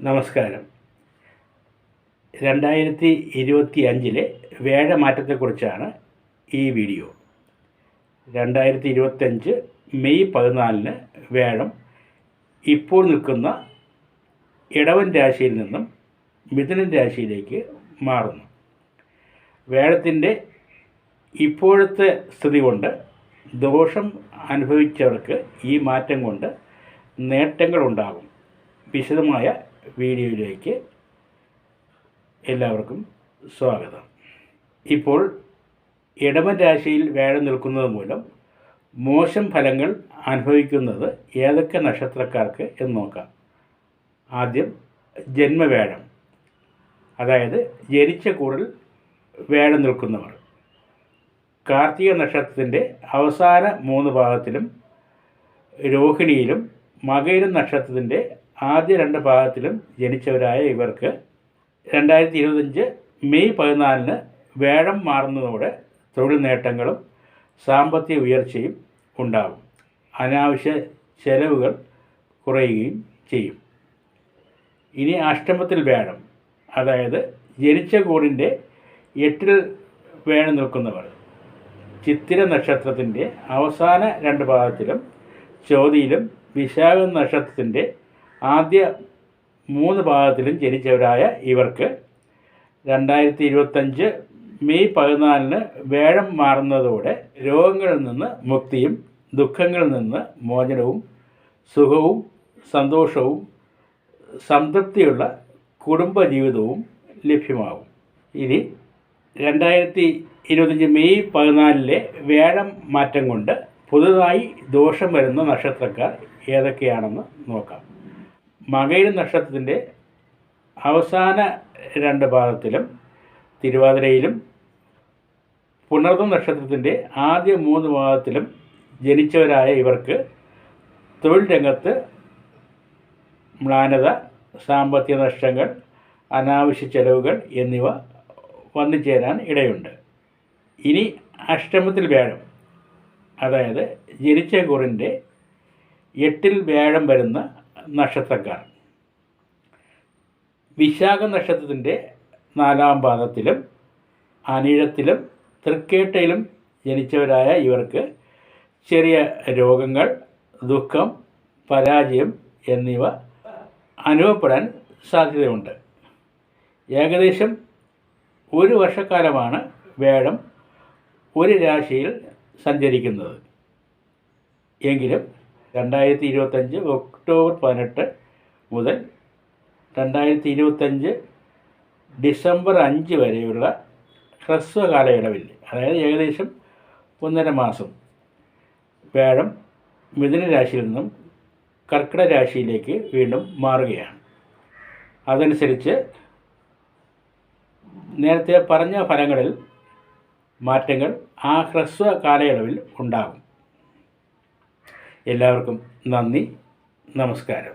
നമസ്കാരം. 2025 വേഴമാറ്റത്തെക്കുറിച്ചാണ് ഈ video. 2025 May 14 വേഴം ഇപ്പോൾ നിൽക്കുന്ന ഇടവൻ രാശിയിൽ നിന്നും മിഥുനൻ രാശിയിലേക്ക് മാറുന്നു. വേഴത്തിൻ്റെ ഇപ്പോഴത്തെ സ്ഥിതി കൊണ്ട് ദോഷം അനുഭവിച്ചവർക്ക് ഈ മാറ്റം കൊണ്ട് നേട്ടങ്ങളുണ്ടാകും. വിശദമായ വീഡിയോയിലേക്ക് എല്ലാവർക്കും സ്വാഗതം. ഇപ്പോൾ ഇടവൻ രാശിയിൽ വേഴം നിൽക്കുന്നത് മൂലം മോശം ഫലങ്ങൾ അനുഭവിക്കുന്നത് ഏതൊക്കെ നക്ഷത്രക്കാർക്ക് എന്ന് നോക്കാം. ആദ്യം ജന്മവേഴം, അതായത് ജനിച്ച കൂറിൽ വേഴം നിൽക്കുന്നവർ. കാർത്തിക നക്ഷത്രത്തിൻ്റെ അവസാന 3 ഭാഗത്തിലും രോഹിണിയിലും മകയിരം നക്ഷത്രത്തിൻ്റെ ആദ്യ 2 ഭാഗത്തിലും ജനിച്ചവരായ ഇവർക്ക് 2025 മെയ് 14 വേഴം മാറുന്നതോടെ തൊഴിൽ നേട്ടങ്ങളും സാമ്പത്തിക ഉയർച്ചയും ഉണ്ടാകും. അനാവശ്യ ചെലവുകൾ കുറയുകയും ചെയ്യും. ഇനി അഷ്ടമത്തിൽ വേഴം, അതായത് ജനിച്ച കൂറിൻ്റെ 8ൽ വേഴം നിൽക്കുന്നവർ. ചിത്തിര നക്ഷത്രത്തിൻ്റെ അവസാന 2 ഭാഗത്തിലും ചോതിയിലും വിശാഖം നക്ഷത്രത്തിൻ്റെ ആദ്യ 3 ഭാഗത്തിലും ജനിച്ചവരായ ഇവർക്ക് 2025 മെയ് 14 വേഴം മാറുന്നതോടെ രോഗങ്ങളിൽ നിന്ന് മുക്തിയും ദുഃഖങ്ങളിൽ നിന്ന് മോചനവും സുഖവും സന്തോഷവും സംതൃപ്തിയുള്ള കുടുംബജീവിതവും ലഭ്യമാകും. ഇനി 2025 മെയ് 14 വേഴം മാറ്റം കൊണ്ട് പുതുതായി ദോഷം വരുന്ന നക്ഷത്രക്കാർ ഏതൊക്കെയാണെന്ന് നോക്കാം. മകയിരം നക്ഷത്രത്തിൻ്റെ അവസാന 2 ഭാഗത്തിലും തിരുവാതിരയിലും പുണർതം നക്ഷത്രത്തിൻ്റെ ആദ്യ 3 ഭാഗത്തിലും ജനിച്ചവരായ ഇവർക്ക് തൊഴിൽ രംഗത്ത് മ്ലാനത, സാമ്പത്തിക നഷ്ടങ്ങൾ, അനാവശ്യ ചെലവുകൾ എന്നിവ വന്നു ചേരാൻ ഇടയുണ്ട്. ഇനി അഷ്ടമത്തിൽ വേഴം, അതായത് ജനിച്ച കൂറിൻ്റെ 8ൽ വേഴം വരുന്ന നക്ഷത്രക്കാർ. വിശാഖ നക്ഷത്രത്തിൻ്റെ 4ാം പാദത്തിലും അനിഴത്തിലും തൃക്കേട്ടയിലും ജനിച്ചവരായ ഇവർക്ക് ചെറിയ രോഗങ്ങൾ, ദുഃഖം, പരാജയം എന്നിവ അനുഭവപ്പെടാൻ സാധ്യതയുണ്ട്. ഏകദേശം 1 വർഷക്കാലമാണ് വേഴം ഒരു രാശിയിൽ സഞ്ചരിക്കുന്നത്. എങ്കിലും 2025 ഒക്ടോബർ 18 മുതൽ 2025 ഡിസംബർ 5 വരെയുള്ള ഹ്രസ്വ കാലയളവിൽ, അതായത് ഏകദേശം 1.5 മാസം, വേഴം മിഥുന രാശിയിൽ നിന്നും കർക്കിടക രാശിയിലേക്ക് വീണ്ടും മാറുകയാണ്. അതനുസരിച്ച് നേരത്തെ പറഞ്ഞ ഫലങ്ങളിൽ മാറ്റങ്ങൾ ആ ഹ്രസ്വ കാലയളവിൽ ഉണ്ടാകും. എല്ലാവർക്കും നന്ദി, നമസ്കാരം.